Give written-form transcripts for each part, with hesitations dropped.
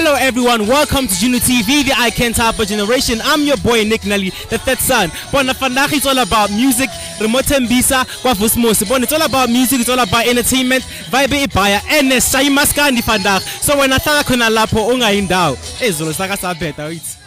Hello everyone, welcome to Juno TV, the I Can't Type generation. I'm your boy Nick Nelly, the third son. Bona Fandachi, it's all about music. Remote Mbisa, kwa Vusimuzi. Bona, it's all about music, it's all about entertainment. Vibe ibaya, ene shayi maskandi Fandak. So when I thought I lapo unga indao, ezolo saka sabeta it.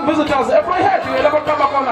Visitors, every head, you never come up on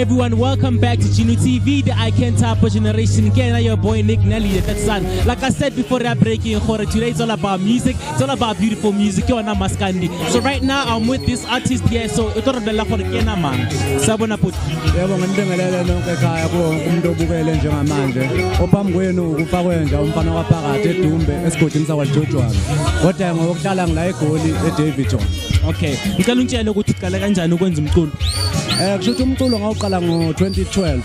Everyone, welcome back to Juno TV, the I Can't Type generation. Again, your boy Nick Nelly, the third son. Like I said before that breaking today it's all about music, it's all about beautiful music. So right now I'm with this artist here, so it's all about for the Kena man. Sabona put. Okay. Kushuthi umculo ngawuqala ngo2012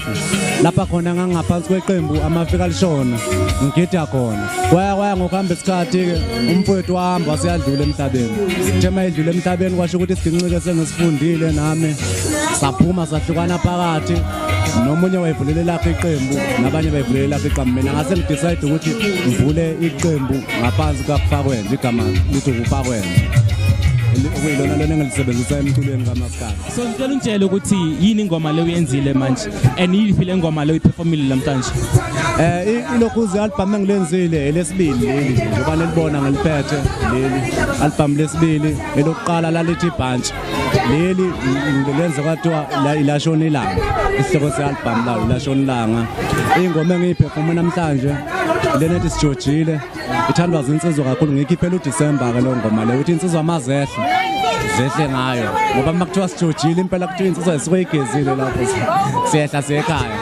lapha khona ngangaphansi kweqembu amafika lishona ngigida khona kwaya ngokuhamba isikhathi ke umfowethu wahamba waseyadlula emhlabeni nje mayedlula emhlabeni kwasho ukuthi isiginqike sengisifundile nami saphuma sahlukana phakathi nomunye wayevulela lapha iqembu nabanye bayevulela lapha iqembu mina ngase ngidecide ukuthi ngivule iqembu ngaphansi kwakufakwenje igama lithi ukufakwenje okuyilona lona engilisebenzisa emculweni kaMaskandi. So ngicela ungitshele ukuthi yini ingoma le uyenzile manje and yini le ngoma le uyiperformile namhlanje? Ilokhuzi album engilenzile elesibili leli ngoba nelibona ngeliphethe leli album lesibili elokuqala lalithi bunch leli ngilenze kwathiwa ilashona ilanga isihloko se-album lawo ilashona ilanga ingoma engiyiperforma namhlanje lena ethi sijojile ithandwa zinsizwa kakhulu ngiyikhiphela uDisemba ke lo ngoma le uthi insizwa mazehle zehle ngayo ngoba makuthiwa sijojile impela kuthiwa insizwa isuke igezile lapho siyehla sekhaya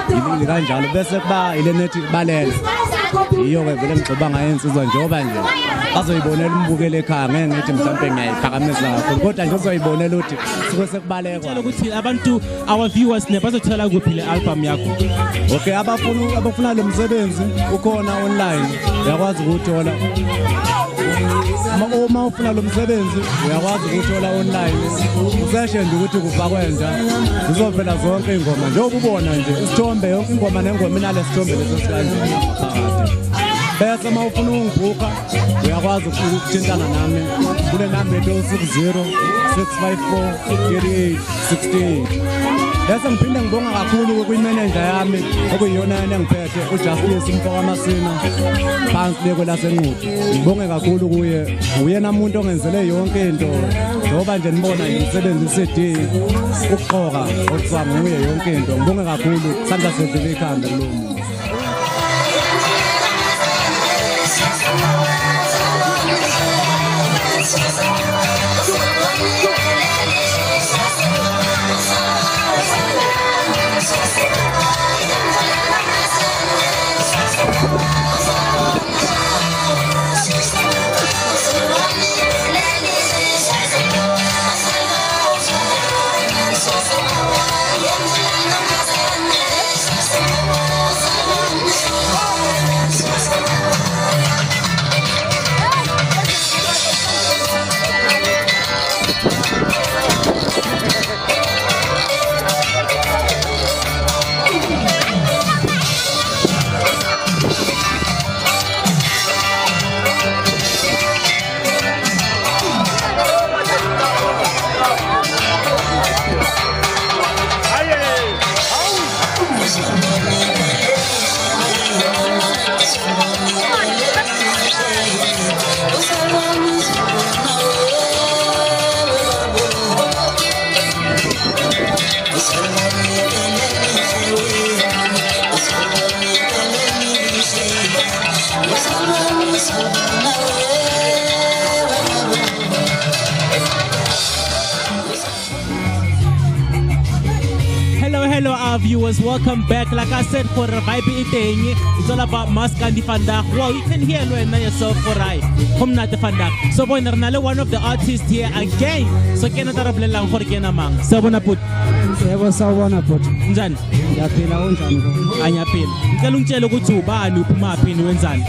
yini kanjalo bese kuba ile nethi balele iyo ke vele ngixoba ngayo insizwa njoba nje bazoyibonela umbukele ekhaya ngeke ngithi mhlawumbe ngiyayiphakamisa kakhulu kodwa nje uzoyibonela ukuthi suke sekubalekwa tshela ukuthi abantu our viewers bazothola kuphi le album yakho. Okay, abafuna lo msebenzi ukhona online uyakwazi ukuthola uma ufuna lo msebenzi uyakwazi ukuthola online useshe nje ukuthi kufakwenda zizovela zonke ingoma njengoba ubona nje isithombe yonke ingoma nengoma inale sithombe leso sikanjani phakathi bese uma ufuna ungibhuka uyakwazi ukuthintana nami kule number 060 654 3868 bese ngiphinde ngibonga kakhulu kwi-manager yami okuyiyona yena engiphethe uJustice Mfoko Amasina phansi leko lasenquthu ngibonge kakhulu kuye uyena umuntu ongenzele yonke into ngoba nje nibona imisebenzi iCD ukuqoka okusanga nguye yonke into ngibonge kakhulu sandla sedlule ikhanda kulo muntu. Hello our viewers, welcome back. Like I said, for Vibe Iteng, it's all about Maskandi Fandak. Well, you can hear Luena yourself for I. Come not the Fandak. So boy, one of the artists here again. So can I tarable lang for kena mang. Sabona put. Yebo sawona put. Njani? Yaphila unjani ko? Anyaphila. Ngicela ungitshele ukuthi ubani uphuma phi wenzani?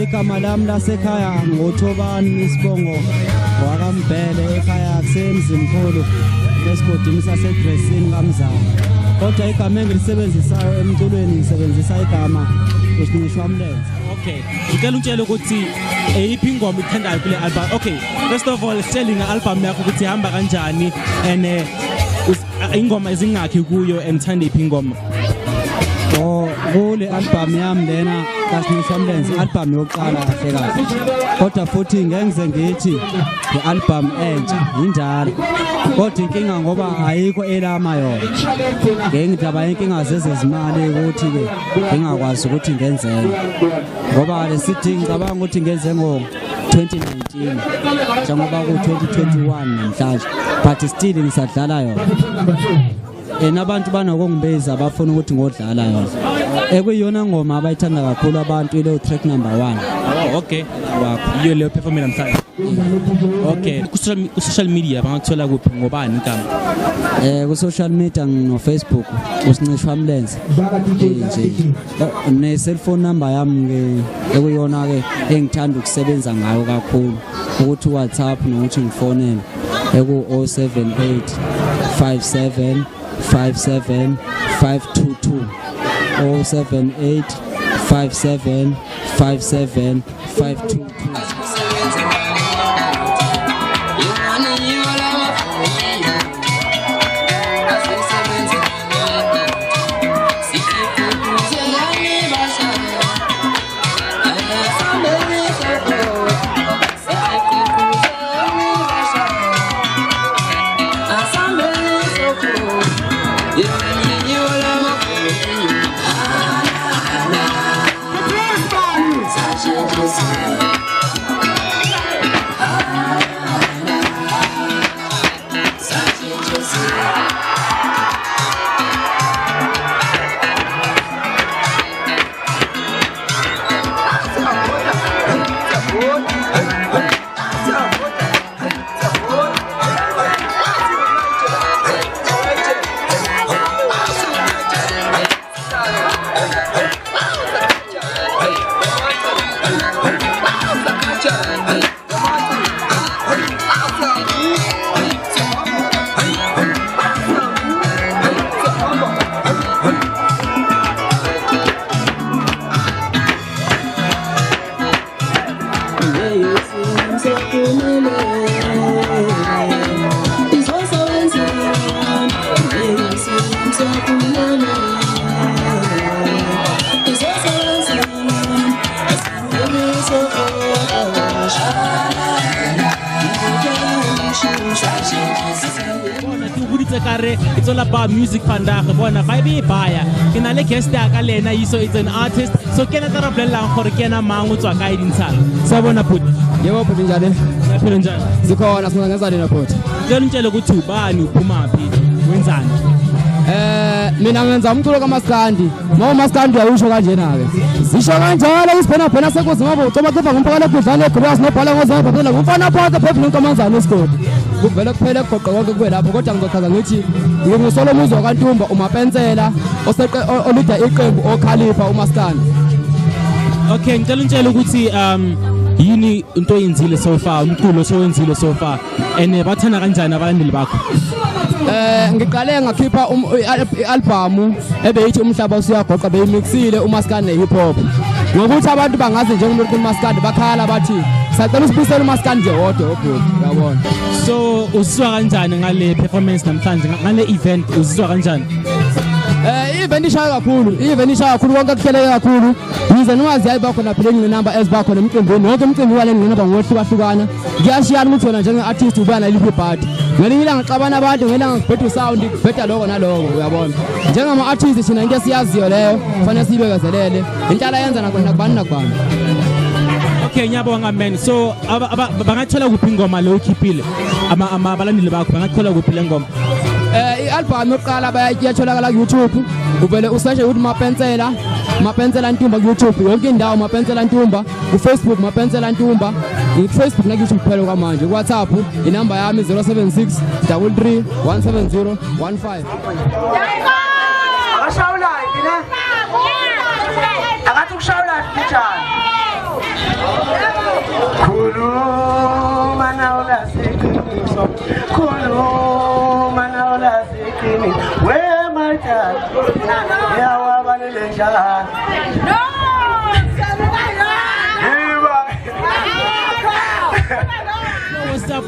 Igama lami lasekhaya ngoThobani isibongo wakambhele ekhaya kusemzimkhulu esigodini sasedressini kaMzana. Kodwa igama engilisebenzisayo emculweni ngisebenzisa igama uSinishwa Mlenze. Okay. Ngicela ungitshele ukuthi eyiphi ingoma ithandayo kule album. Okay. First of all, sitshela nge-album yakho ukuthi ihamba kanjani and ingoma ezingakhi kuyo and thanda iphi ingoma. Kule album yami lena kaSinishwa Mlenze album yokuqala kahle kahle. Kodwa futhi ngenze ngithi i-album entsha indala. Kodwa inkinga ngoba ayikho elama yona. Ngengidaba inkinga zezezimali ukuthi ke ngingakwazi ukuthi ngenzele. Ngoba lesithi ngicabanga ukuthi ngenze ngo 2019 njengoba ku 2021 namhlanje but still ngisadlala yona. Nabantu banokungibeza abafuna ukuthi ngodlala yona. Ekuyiyona ngoma abayithanda kakhulu abantu ile track number 1. Oh, okay. Wakho iyo leyo performance namhlanje. Okay. Ku social media bangakuthola kuphi ngobani igama? Ku social media no Facebook uSinishwa Mlenze. Nje. Ne cellphone number yami ekuyona ke engithanda ukusebenza ngayo kakhulu ukuthi WhatsApp nokuthi ngifonele eku 078 57 57 522 078 57 57 522. It's all about music vandaag. Bona vibe baya. Kena le guest ya ka lena iso it's an artist. So kena tara blela gore kena mang o tswa ka idintshang. Sa bona put. Yebo put njani? Yaphela njani? Sikhona sifuna ngezani na put. Ngicela ungitshele ukuthi ubani uphuma phi wenzani. Mina ngenza umculo kaMaskandi. Maskandi uyasho kanjena ke. Sisho kanjalo isibhena bhena sekuzima ucoma kefa ngompakala kudlala eGrass nobhala ngozaba phela umfana phaka phephi nonkamanzana esikole. Kuvela kuphela kugoqa konke kwelapho kodwa ngizochaza ngithi ngingusolomuzi wakantumba umapensela oseqe olida iqembu Okhalipha uMaskandi. Okay, ngicela ungitshele ukuthi yini into oyenzile so far umculo sowenzile so far and bathana kanjani abalandeli bakho? Ngiqale ngakhipha i-album ebeyithi umhlaba usiyagoqa beyimixile uMaskandi hip hop. Ngokuthi abantu bangazi njengomuntu uMaskandi bakhala bathi sacela usibisele uMaskandi nje wodwa obhuti uyabona. So uzizwa kanjani ngale performance namhlanje ngale event uzizwa kanjani? Event ishaya kakhulu konke kuhleleke kakhulu. Yize nwazi yayi bakho na playing number ezibakho nemicimbi wonke umcimbi wale nginaba ngohlukahlukana. Ngiyashiyana ukuthi wena njenge artist ubana liphi party. Ngelinye ilanga xabana abantu ngelanga ngibhetha sound ngibhetha lokho naloko uyabona. Njengama artist sina into siyaziyo leyo kufanele sibekezelele. Intala yenza nakona kubani nakubani. Okay ngiyabonga man. So bangathola kuphi ingoma lo ukhiphile abalandeli bakho bangathola kuphi le ngoma? I-album yokuqala bayatholakala ku YouTube uvele usearch ukuthi Mapensela Ntumba ku YouTube yonke indawo Mapensela Ntumba ku Facebook Mapensela Ntumba Facebook na YouTube phela kwamanje ku WhatsApp inamba yami 076 33 170 15 Akashawula yini? Akathi ukushawula njani? Khuluma na ulasikini khuluma na ulasikini we macha yawa balele njani no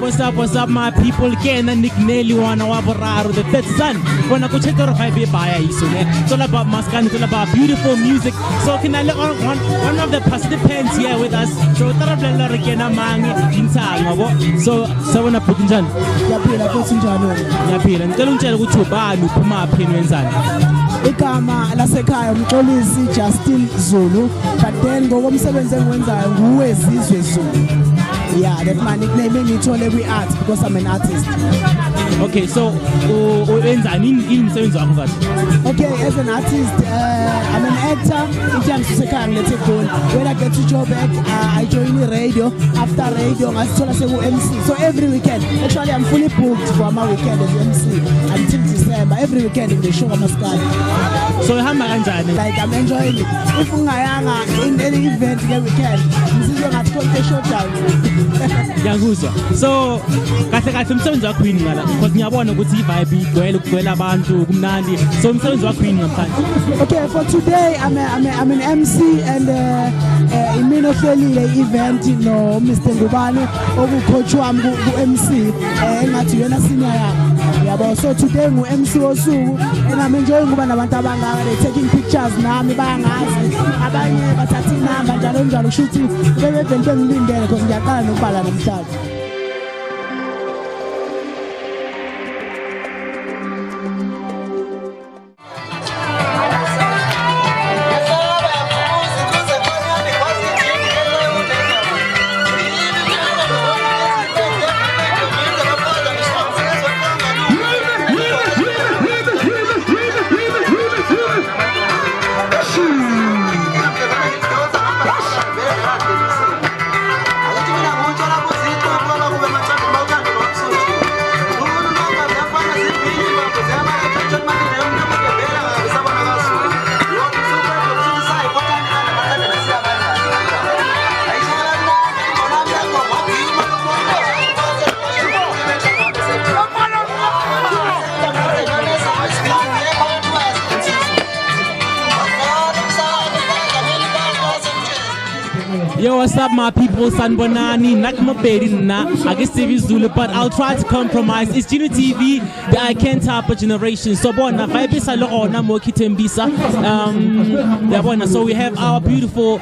What's up my people? Kena Nick Nelly wana wa boraro the third son. Bona go check out vibe baya iso ne. It's all about Maskandi, it's all about beautiful music. So can I let one of the participants here with us? So tarablela re kena mangi intanga bo. So bona put njani? Yaphila futhi njalo. Yaphila. Ngicela ungitshele ukuthi ubani uphuma phi wenzani? Igama lasekhaya umxolisi Justin Zulu. But then ngokomsebenzi engiwenzayo nguwe Zizwe Zulu. Yeah, that's my nickname in every art because I'm an artist. Okay, so wenzani imsebenzi wakho kahle? Okay, as an artist, I'm an actor in terms of second let's go. When I get to Joburg, I join the radio. After radio, I still say MC. So every weekend, actually I'm fully booked for my weekend as MC until December. Every weekend in the show I'm a star. So hamba kanjani? Like I'm enjoying it. If ungayanga in any event the weekend, this is when I call the show down. Ngiyakuzwa. So kahle umsebenzi wakho yini ngala? Because ngiyabona ukuthi i-vibe igcwele abantu kumnandi. So umsebenzi wakho yini namhlanje? Okay, for today I'm an MC and imino hlelile event no Mr. Ngubane okucoach wami ku MC engathi yena senior yami. Yabo, so today ngu MC osuku and I'm enjoying kuba nabantu abangaka they taking pictures nami bayangazi abanye bathatha inamba njalo kushuthi bebevele bengilindele because ngiyaqala nokubhala namhlanje. Yo, what's up, my people? Sanbonani, Nakmopedi na, I guess TV Zulu, but I'll try to compromise. It's Gino TV, the I can't type a generation. So, bona, vibe sa lo na mo kitembisa. Yeah, bona. So we have our beautiful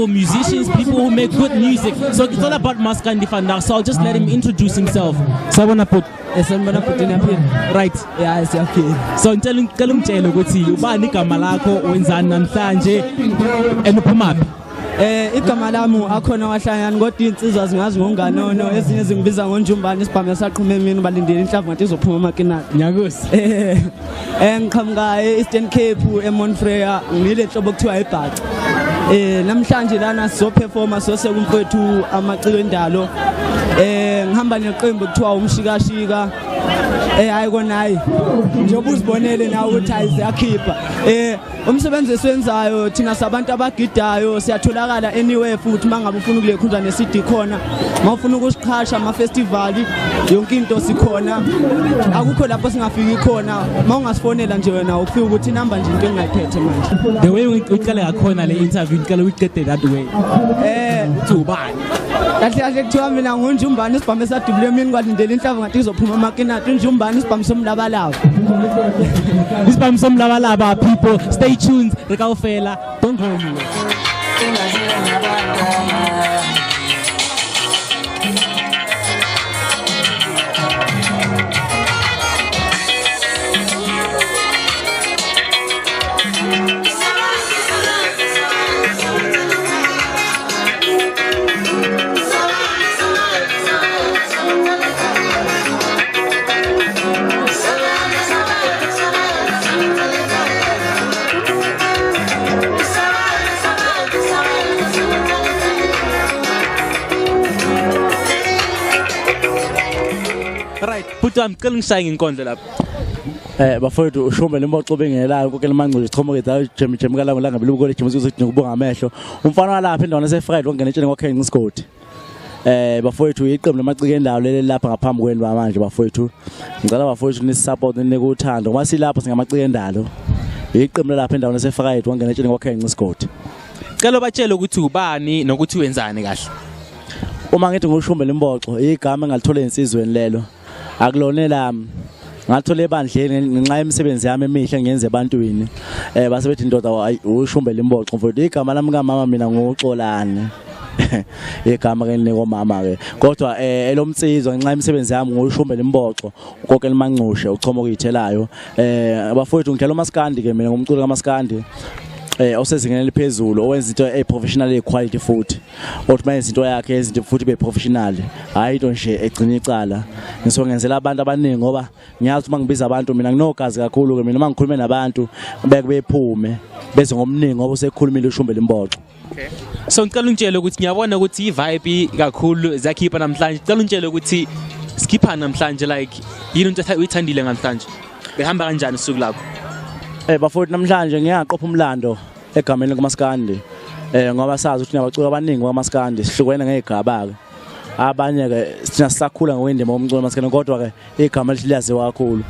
musicians, people who make good music. So it's all about Maskandi Fanda. So I'll just let him introduce himself. So wanna put in a pin. Right. Yeah, it's okay. So tell him ukuthi ubani igama lakho wenzani namhlanje and uphumaphi. Igama lami akhona wahlangana kodwa insizwa zingazi ngonganono ezinye zingibiza ngonjumbane isibhamu yasaqhume mina balindele inhlavu ngathi izophuma emakinathi. Nyakusi. Ngiqhamuka e-Eastern Cape eMontfreya ngile hlobo kuthiwa ibhaca. Namhlanje lana sizoperforma sosekumfethu amaciko endalo. Ngihamba neqembu kuthiwa umshikashika. Hayi kona hayi njengoba uzibonele nawe ukuthi ayizakhipha umsebenzi esiwenzayo thina sabantu abagidayo siyatholakala anywhere futhi mangabe ufuna ukulekhunza ne-CD khona mawufuna ukusiqhasha ama festival yonke into sikhona akukho lapho singafiki khona mawungasifonela nje wena ukufika ukuthi inamba nje into engayiphethe manje the way uqale ngakhona le interview uqale uyiqede that way ubani kahle kuthiwa mina ngunjumbane isibhamu esadubule mina kwalindela inhlavu ngathi izophuma emakinathi unjumbane isibhamu somlabalaba isibhamu somlabalaba people stay tuned rekawufela don't go anywhere. I'm killing saying in Kondela. Bafowethu ushombe lemboxo bengelayo konke lemangculo sichomokeza jemjemka la ngolanga beluko lejimuzi ukuthi ngibonga amehlo umfana walapha endaweni yaseFriday wongena etsheni kwakhe ngisigodi bafowethu iqembu lamaciko endalo leli lapha ngaphambi kwenu manje bafowethu ngicela bafowethu nisupport nikuthanda uma silapha singamaciko endalo iqembu lapha endaweni yaseFriday wongena etsheni kwakhe ngisigodi cela batshele ukuthi ubani nokuthi wenzani kahle uma ngithi ngushombe lemboxo igama engalithola insizweni lelo akulone lami ngathola ebandleni ngenxa yemisebenzi yami emihle ngenze ebantwini base bethi indoda ushumbe lemboxo mfowethu igama lami kamama mina ngoXolani igama ke niko mama ke kodwa elomtsizwa ngenxa yemisebenzi yami ngoshumbe lemboxo konke limanxushe uchomo kuyithelayo abafowethu ngidlala uMaskandi ke mina ngumculo kaMaskandi osezingeni eliphezulu owenza into professional quality futhi othi manje into yakhe izinto futhi be professional hayi into nje egcina icala ngisongenzela abantu abaningi ngoba ngiyazi uma ngibiza abantu mina nginogazi kakhulu ke mina uma ngikhuluma nabantu beke bephume beze ngomningi ngoba usekhulumile ushumbe lemboxo. Okay, so ngicela ungitshele ukuthi ngiyabona ukuthi i-vibe kakhulu zakhipha namhlanje ngicela ungitshele ukuthi skipha namhlanje like yini into uyithandile namhlanje behamba kanjani usuku lakho bafowethu namhlanje ngiyaqopha umlando egameni likaMaskandi ngoba sazi ukuthi nabaculi abaningi kwaMaskandi sihlukene ngegaba ke abanye ke sina sisakhula ngokwendima omculo maskani kodwa ke igama liyaziwa kakhulu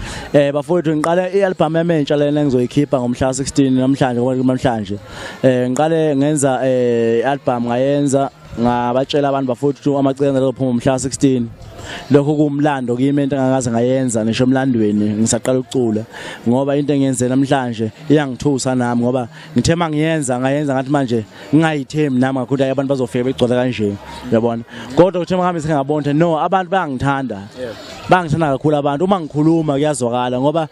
bafowethu ngiqale i-album yami entsha lena engizoyikhipha ngomhla 16 namhlanje ngoba namhlanje ngiqale ngenza i-album ngayenza ngabatshela abantu bafowethu amaciko azophuma ngomhla 16 lokho kumlando kimi into engakaze ngayenza nisho emlandweni ngisaqala ukucula ngoba into engiyenze namhlanje iyangithusa nami ngoba ngithema ngayenza ngathi manje ngingayithemi nami ngakuthi abantu bazofika begcola kanje uyabona kodwa uthema ngihambe sengabona no abantu bayangithanda bangithanda kakhulu abantu uma ngikhuluma kuyazwakala ngoba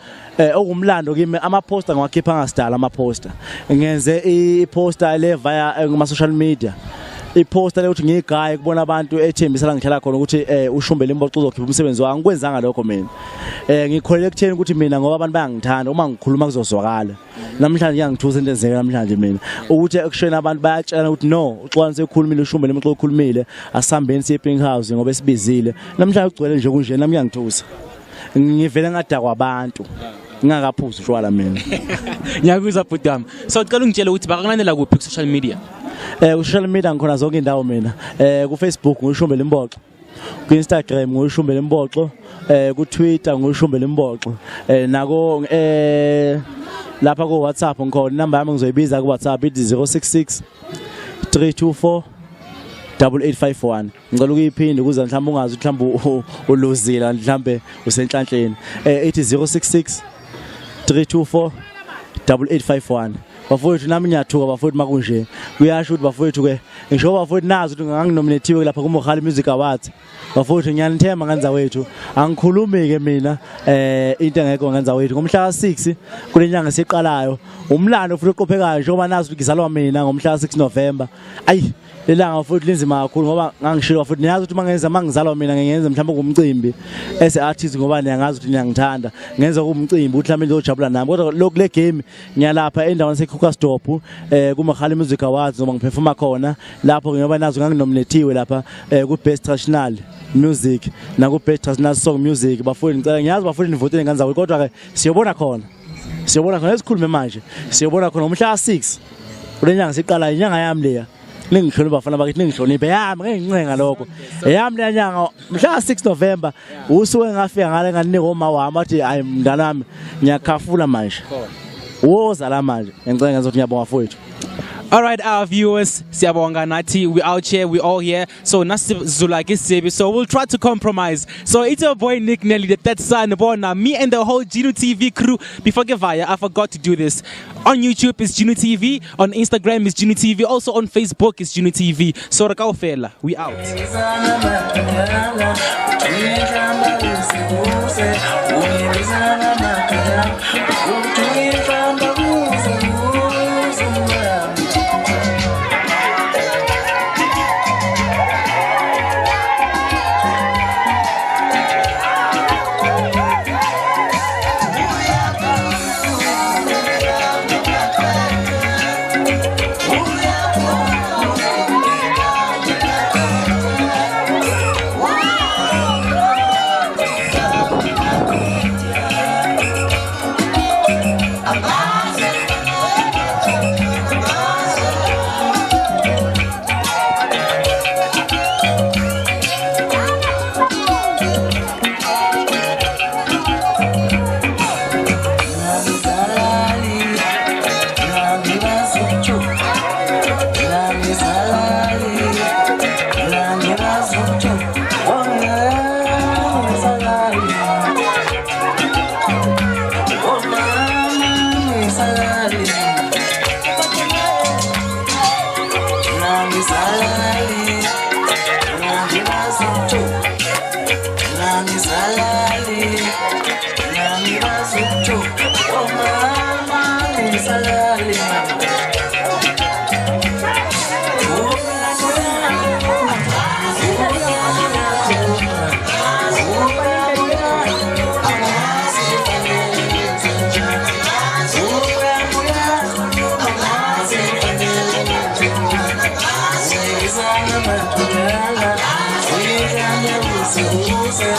okumlando kimi ama-poster ngiwakhipha ngasidala ama-poster ngenze i-poster le via kuma social media iposter leyokuthi ngiyigaye kubona abantu ethembisa la ngihlala khona ukuthi ushumbe lemboxo uzokhipha umsebenzi wakhe ngikwenzanga lokho mina ngikholele ekutheni ukuthi mina ngoba abantu bayangithanda uma ngikhuluma kuzozwakala namhlanje ngiyangithusa into enzeke namhlanje mina ukuthi ekushona abantu bayatshela ukuthi no uXolani sekhulumile ushumbe lemboxo ukhulumile asihambeni siye Pink House ngoba esibizile namhlanje ugcwele nje kunje nami ngiyangithusa ngivele ngadakwa abantu ngingakaphuzi ushwala mina ngiyakuzwa bhutami so ucela ungitshele ukuthi bakanganela kuphi ku social media social media ngikhona zonke indawo mina ku Facebook ngushumbe lemboxo ku Instagram ngushumbe lemboxo ku Twitter ngushumbe lemboxo nako lapha ku WhatsApp ngikhona inamba yami ngizoyibiza ku WhatsApp ithi 066 324 8851 ngicela ukuyiphinde ukuze mhlawumbe ungazi mhlawumbe uluzila mhlawumbe usenhlanhleni ethi 066 324 8851 bafowethu nami ngiyathuka bafowethu makunje kuyasho ukuthi bafowethu ke ngisho bafowethu nazi ukuthi nganginominatiwe lapha kuMokhalipha Music Awards bafowethu ngiyanithemba ngenza wethu angikhulumi ke mina into engekho ngenza wethu ngomhla ka6 kulenyanga siqalayo umlando futhi oqophekayo njengoba nazi ukuthi ngizalwa mina ngomhla ka6 November ayi lelanga futhi linzima kakhulu ngoba ngangishilo futhi niyazi ukuthi mangizalwa mina ngenza mhlawumbe kumcimbi ese artist ngoba niyangazi ukuthi niyangithanda ngenza kumcimbi ukuthi mhlawumbe ngizojabula nami kodwa lokhu le game ngiyalapha endaweni seKhukastop kuMokhalipha Music Awards noma ngiperforma khona lapho ngoba nazi nganginominatiwe lapha ku Best Traditional Music na ku Best Traditional Song Music bafuni ngicela ngiyazi bafuni nivotele ngenza kodwa ke siyobona khona esikhulume manje siyobona khona umhla ka6 kulenyanga siqala inyanga yami leya ningihlonipha bafana bakithi ningihloniphe yami ngincenga lokho yami lenyanga mhla 6 November usuke ngafika ngale nganika oma wami athi hayi mntanami ngiyakhafula manje woza la manje ngicela ngizothi ngiyabonga mfowethu. All right, our viewers, siyabonga nathi, we out here, we all here. So nasizulaki sibi, so we'll try to compromise. So it's your boy Nick Nelly, the third son, Bona, me and the whole Gino TV crew. Before Gevaya, I forgot to do this. On YouTube is Gino TV, on Instagram is Gino TV, also on Facebook is Gino TV. So Rakao Fela, we out. Vusimuzi,